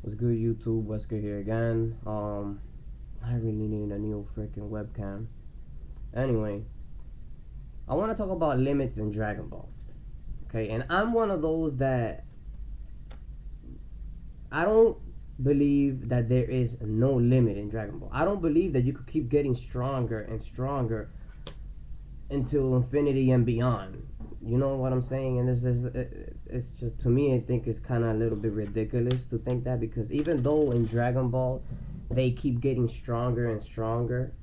What's good, YouTube? What's good here again? I really need a new freaking webcam. Anyway, I want to talk about limits in Dragon Ball. Okay, and I'm one of those that I don't believe that there is no limit in Dragon Ball. I don't believe that you could keep getting stronger and stronger until infinity and beyond. You know what I'm saying? And it's just, to me, I think it's kind of a little bit ridiculous to think that, because even though in Dragon Ball they keep getting stronger and stronger,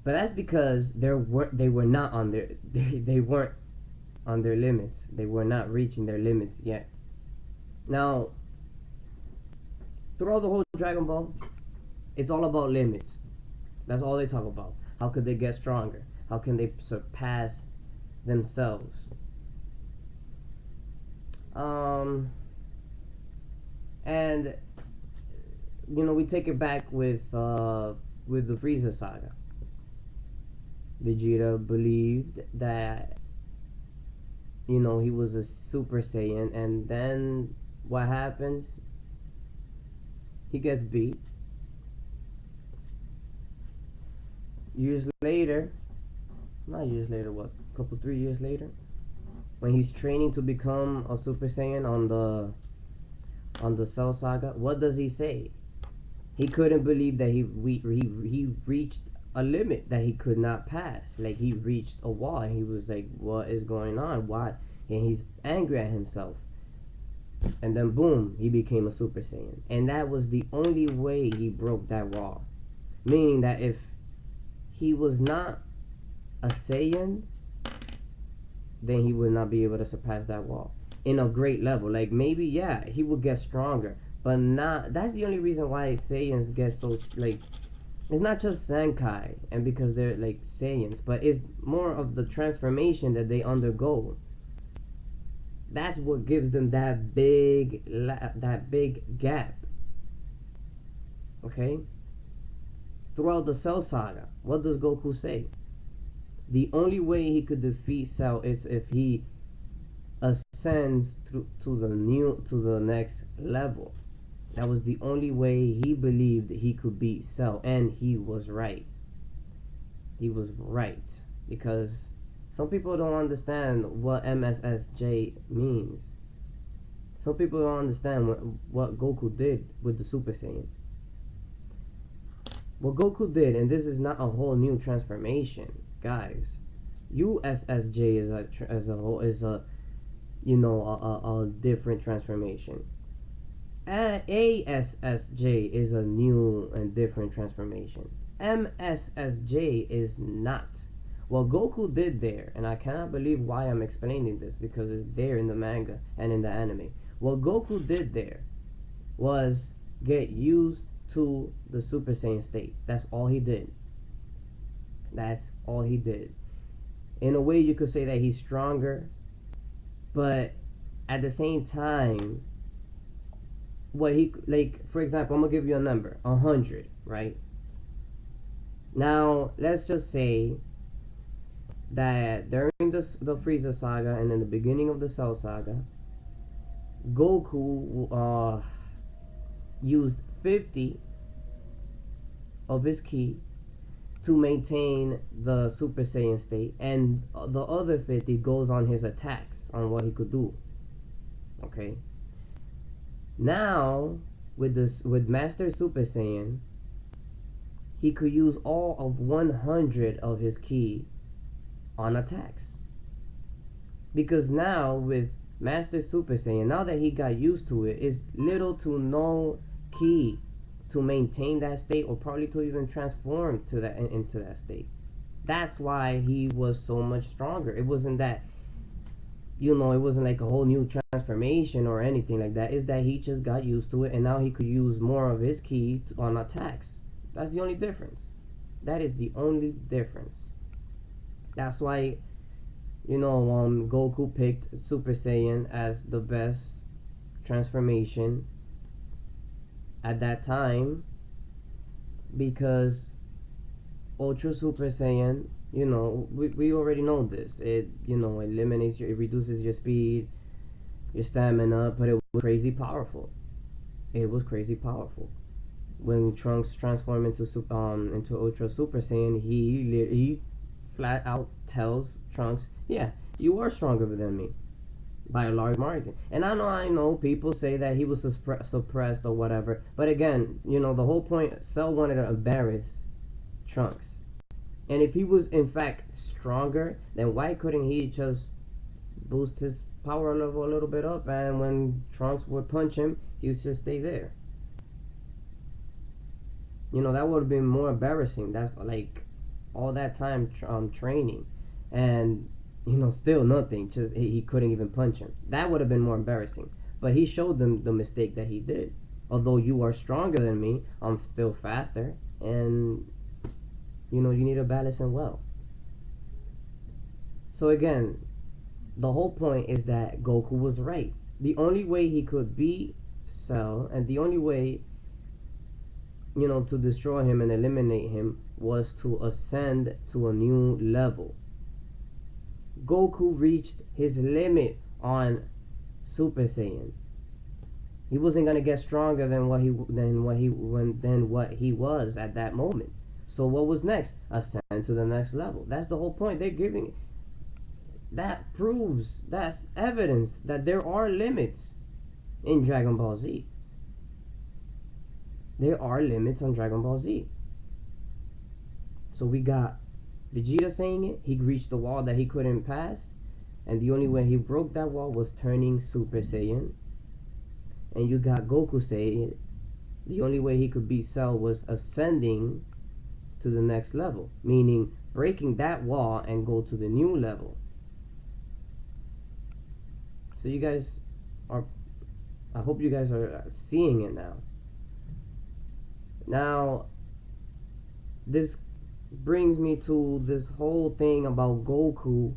but that's because they were not on their they weren't on their limits. They were not reaching their limits yet. Now, throughout the whole Dragon Ball, it's all about limits. That's all they talk about. How could they get stronger? How can they surpass themselves? And we take it back with the Frieza saga. Vegeta believed that he was a Super Saiyan, and then what happens? He gets beat. Years later, not years later, what? Couple 3 years later, when he's training to become a Super Saiyan on the Cell Saga, what does he say? He couldn't believe that he reached a limit that he could not pass. Like, he reached a wall, and he was like, what is going on? Why? And he's angry at himself. And then boom, he became a Super Saiyan. And that was the only way he broke that wall. Meaning that if he was not a Saiyan, then he would not be able to surpass that wall in a great level. Like, maybe, yeah, he would get stronger, but not. That's the only reason why Saiyans get so, like, it's not just Senkai and because they're like Saiyans, but it's more of the transformation that they undergo. That's what gives them that big gap. Okay? Throughout the Cell Saga, what does Goku say? The only way he could defeat Cell is if he ascends to the next level. That was the only way he believed he could beat Cell, and he was right. He was right, because some people don't understand what MSSJ means. Some people don't understand what Goku did with the Super Saiyan. What Goku did, and this is not a whole new transformation, guys. USSJ is a different transformation. ASSJ is a new and different transformation. MSSJ is not. What Goku did there, and I cannot believe why I'm explaining this, because it's there in the manga and in the anime. What Goku did there was get used to the Super Saiyan state. That's all he did. That's all he did. In a way, you could say that he's stronger, but at the same time, what he, like, for example, I'm gonna give you a number, 100, right? Now, let's just say that during the Frieza saga and in the beginning of the Cell saga, Goku used 50 of his ki to maintain the Super Saiyan state, and the other 50 goes on his attacks, on what he could do. Okay. Now, with Master Super Saiyan, he could use all of 100 of his ki on attacks. Because now, with Master Super Saiyan, now that he got used to it, it's little to no ki to maintain that state, or probably to even transform to that into that state. That's why he was so much stronger. It wasn't that, it wasn't like a whole new transformation or anything like that. It's that he just got used to it, and now he could use more of his ki on attacks. That's the only difference. That is the only difference. That's why, Goku picked Super Saiyan as the best transformation at that time, because Ultra Super Saiyan, we already know this. It eliminates it reduces your speed, your stamina, but it was crazy powerful. it was crazy powerful. When Trunks transformed into Ultra Super Saiyan, he flat out tells Trunks, "Yeah, you are stronger than me by a large margin." And I know people say that he was suppressed or whatever, but again, the whole point, Cell wanted to embarrass Trunks. And if he was in fact stronger, then why couldn't he just boost his power level a little bit up, and when Trunks would punch him, he would just stay there? That would have been more embarrassing. That's like all that time training, and still nothing. Just he couldn't even punch him. That would have been more embarrassing. But he showed them the mistake that he did. Although you are stronger than me, I'm still faster, and you need to balance him well. So again, the whole point is that Goku was right. The only way he could beat Cell, and the only way to destroy him and eliminate him, was to ascend to a new level. Goku reached his limit on Super Saiyan. He wasn't gonna get stronger than what he was at that moment. So what was next? Ascend to the next level. That's the whole point. They're giving that proves, that's evidence that there are limits in Dragon Ball Z. There are limits on Dragon Ball Z. So we got Vegeta saying it. He reached the wall that he couldn't pass, and the only way he broke that wall was turning Super Saiyan. And you got Goku saying the only way he could beat Cell was ascending to the next level, meaning breaking that wall and go to the new level. So you guys are, I hope you guys are seeing it now. Now, this brings me to this whole thing about Goku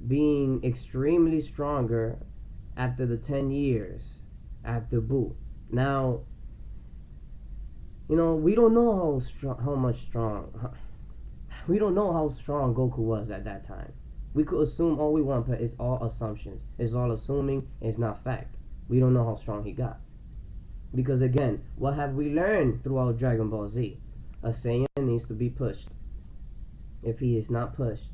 being extremely stronger after the 10 years after Buu. Now, we don't know we don't know how strong Goku was at that time. We could assume all we want, but it's all assumptions. It's all assuming, it's not fact. We don't know how strong he got. Because again, what have we learned throughout Dragon Ball Z? A Saiyan needs to be pushed. If he is not pushed,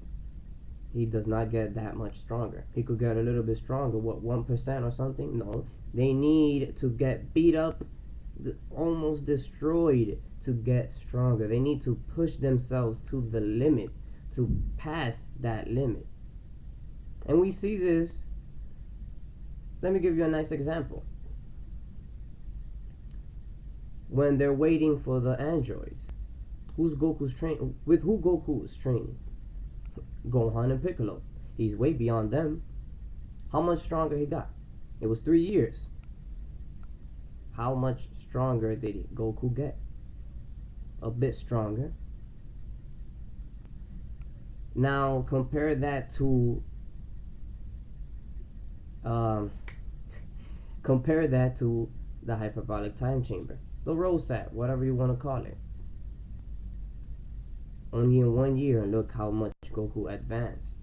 he does not get that much stronger. He could get a little bit stronger, what, 1% or something? No. They need to get beat up, almost destroyed, to get stronger. They need to push themselves to the limit, to pass that limit. And we see this. Let me give you a nice example. When they're waiting for the androids, with who Goku is training? Gohan and Piccolo. He's way beyond them. How much stronger he got? It was 3 years. How much stronger did Goku get? A bit stronger. Now compare that to the hyperbolic time chamber, the Rosat, whatever you want to call it. Only in 1 year, and look how much Goku advanced.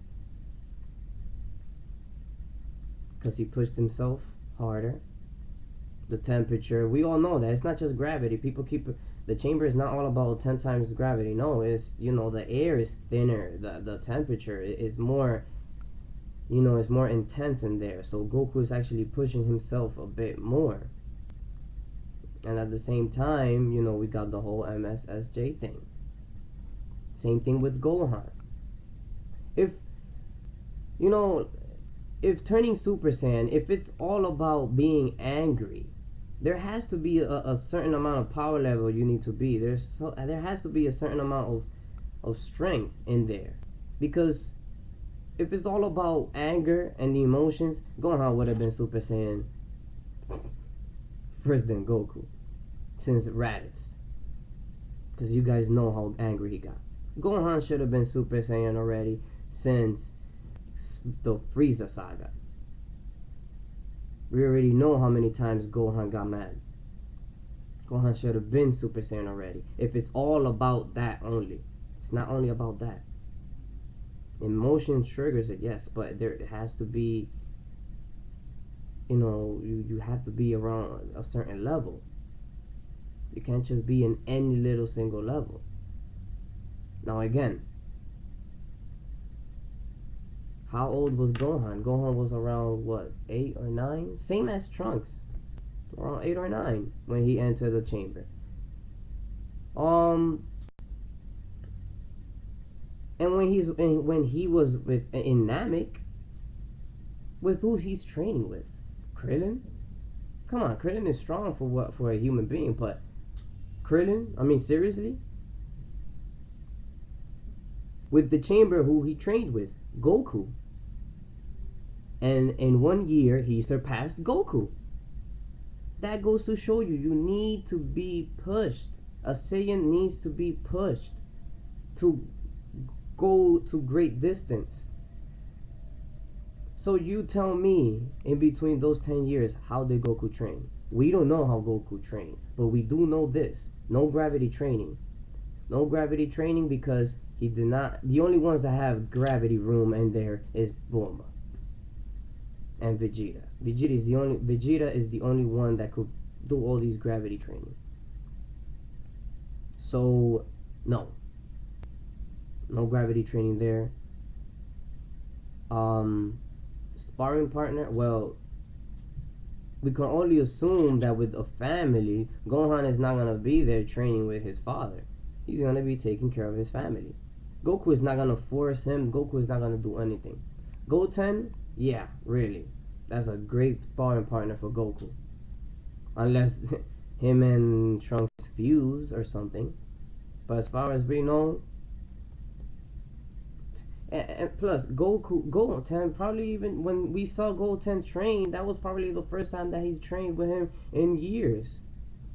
Because he pushed himself harder. The temperature, we all know that. It's not just gravity. People keep... The chamber is not all about 10 times gravity. No, it's, the air is thinner. The temperature is more... it's more intense in there. So Goku is actually pushing himself a bit more. And at the same time, we got the whole MSSJ thing. Same thing with Gohan. If turning Super Saiyan, if it's all about being angry, there has to be a certain amount of power level you need to be. There has to be a certain amount of strength in there. Because if it's all about anger and the emotions, Gohan would have been Super Saiyan first than Goku. Since Raditz. Because you guys know how angry he got. Gohan should have been Super Saiyan already since the Frieza saga. We already know how many times Gohan got mad. Gohan should have been Super Saiyan already. If it's all about that only. It's not only about that. Emotion triggers it, yes, but there has to be you have to be around a certain level. You can't just be in any little single level. Now again, how old was Gohan? Gohan was around what, 8 or 9? Same as Trunks, around 8 or 9 when he entered the chamber. And when he was in Namek, with who he's training with, Krillin. Come on, Krillin is strong for a human being, but Krillin, I mean seriously, with the chamber who he trained with, Goku. And in 1 year he surpassed Goku. That goes to show you need to be pushed. A Saiyan needs to be pushed to go to great distance. So you tell me, in between those 10 years, how did Goku train? We don't know how Goku trained, but we do know this. No gravity training. No gravity training because he did not. The only ones that have gravity room in there is Bulma and Vegeta. Vegeta is the only one that could do all these gravity training. So no gravity training there. Sparring partner, well, we can only assume that with a family, Gohan is not gonna be there training with his father. He's gonna be taking care of his family. Goku is not gonna force him. Goku is not gonna do anything. Goten, yeah, really, that's a great sparring partner for Goku, unless him and Trunks fuse or something. But as far as we know, and plus Goten, probably even when we saw Goten train, that was probably the first time that he's trained with him in years.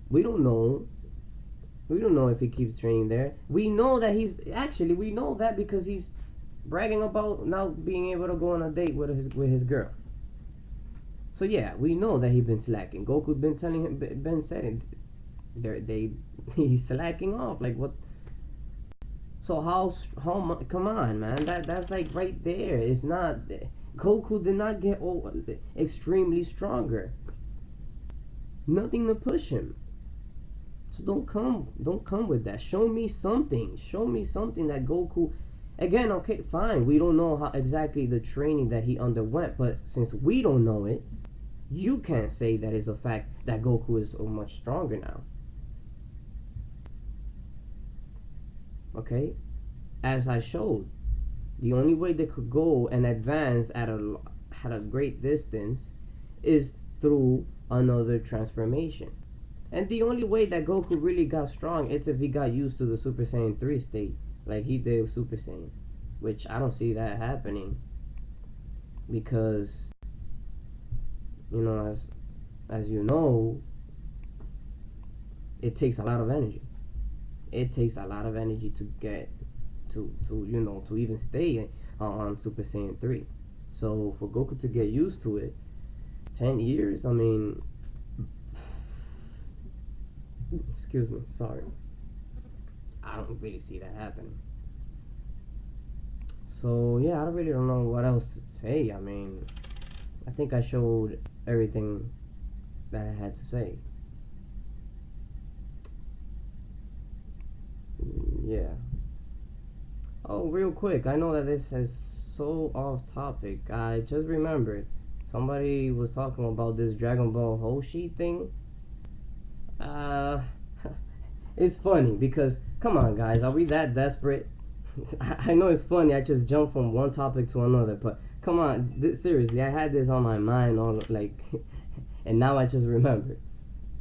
We don't know if he keeps training there. We know that we know that because he's bragging about now being able to go on a date with his girl. So yeah, we know that he's been slacking. Goku's been telling him, been saying, he's slacking off. Like what? So how come on, man? That's like right there. It's not. Goku did not get extremely stronger. Nothing to push him. So don't come with that. Show me something. Show me something that Goku. Again, okay, fine. We don't know how exactly the training that he underwent, but since we don't know it, you can't say that it's a fact that Goku is so much stronger now. Okay, as I showed, the only way they could go and advance at a great distance is through another transformation. And the only way that Goku really got strong is if he got used to the Super Saiyan 3 state, like he did with Super Saiyan, which I don't see that happening, because as you know, it takes a lot of energy. It takes a lot of energy to get to even stay on Super Saiyan 3. So for Goku to get used to it, 10 years, I mean, excuse me, sorry, I don't really see that happening. So yeah, I really don't know what else to say. I mean, I think I showed everything that I had to say. Yeah. Oh, real quick, I know that this is so off topic. I just remembered somebody was talking about this Dragon Ball Hoshi thing. It's funny because, come on guys, are we that desperate? I know it's funny, I just jumped from one topic to another, but come on, seriously, I had this on my mind all like and now I just remembered.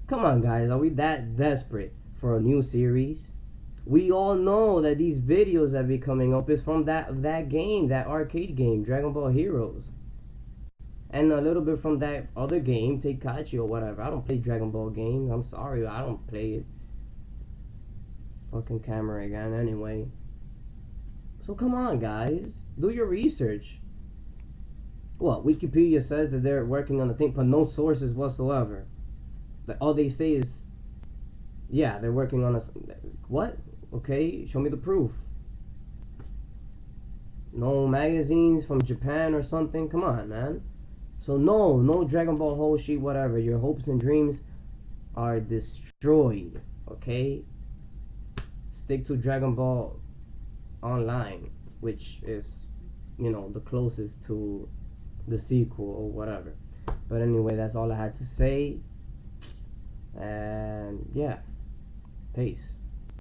Come on guys, are we that desperate for a new series? We all know that these videos that be coming up is from that game, that arcade game, Dragon Ball Heroes. And a little bit from that other game, Tenkaichi or whatever. I don't play Dragon Ball games. I'm sorry, I don't play it. Fucking camera again, anyway. So come on, guys. Do your research. What, Wikipedia says that they're working on the thing, but no sources whatsoever. Like, all they say is, yeah, they're working on a... What? Okay, show me the proof. No magazines from Japan or something? Come on, man. So no Dragon Ball Hoshi, whatever. Your hopes and dreams are destroyed. Okay? Stick to Dragon Ball Online, which is, the closest to the sequel or whatever. But anyway, that's all I had to say. And yeah, peace.